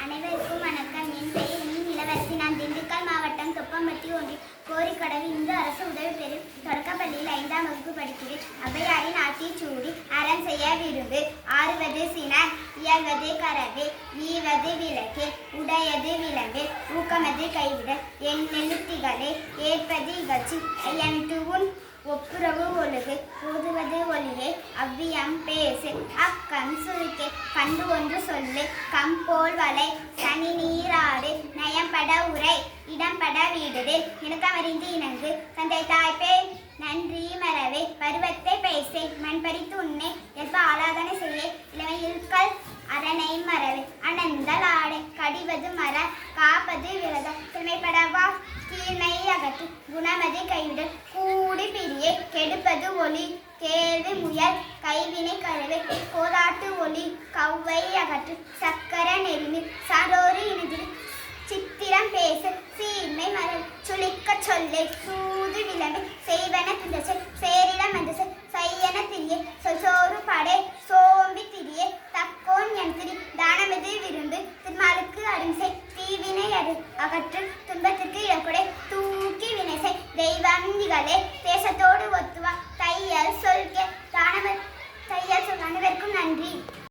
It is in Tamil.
அனைவருக்கும் வணக்கம். என் பெயர் இளவரசி. நான் திண்டுக்கல் மாவட்டம் தொப்பம்பட்டி ஒன்றிய கோரிக்கடவு இந்து அரசு உதவி பெறும் தொடக்கப்பள்ளியில் 5ஆம் வகுப்பு படிக்கிறேன். ஔவையாரின் ஆத்திச்சூடி. அறம் செய்ய விரும்பு, ஆறுவது சினம், இயல்வது கரவே, ஈவது விளக்கே, உடையது விளம்பே, ஊக்கமது கைவிடல், என் எழுத்திகளே, ஏற்பது இகழ்ச்சி, என் ஒப்புரவு ஒழுகு, ஓதுவது ஒளியே, அவ்வியம் பேசு, அக்கம் சுருக்கே, கண்டு ஒன்று சொல்லு, கம்போல் வலை, சனி நீராடு, நயம்பட உரை, இடம்பட வீடுது, இணக்கமறிந்து இணங்கு, தந்தை தாய்ப்பே நன்றி மறவே, பருவத்தை பேசே, மண்பறித்து உண்ணே, எப்ப ஆலாதனை செய்ய, இளமை இருக்கல் அரணை மறவே, அனந்தல் ஆடை, கடிவது மர, காப்பது விரதம், திறமைப்படவா கீழ்மை அகற்று, குணமது கைவிடல், கூடி பிரியே, கெடுப்பது ஒளி, கேள்வி முயல், கைவினை கழுவை, கோதாட்டு ஒளி, கவ்வை அகற்று, சக்கர நெருமி, சாரோரு இணைந்திரு, சித்திரம் பேச, சீர்மை மரல், சுளிக்க சொல்லை, சூது விளம்பி, செய்வன திண்டச்சை, சேரிடம் வந்து செய்யன திரியே, சோறு படை, சோம்பி திரியே, தக்கோன் என் திரி, தானமது விரும்பு, திருமாலுக்கு அரும்சை, தீவினை அகற்று, துன்பத்திற்கு இழக்குடை, தூக்கி வினைசை, தெய்வந்திகளே, தேசத்தோடு ஒத்துவா, தையல் சொல்கே, தானவர் தையல் சொல். அனைவருக்கும் நன்றி.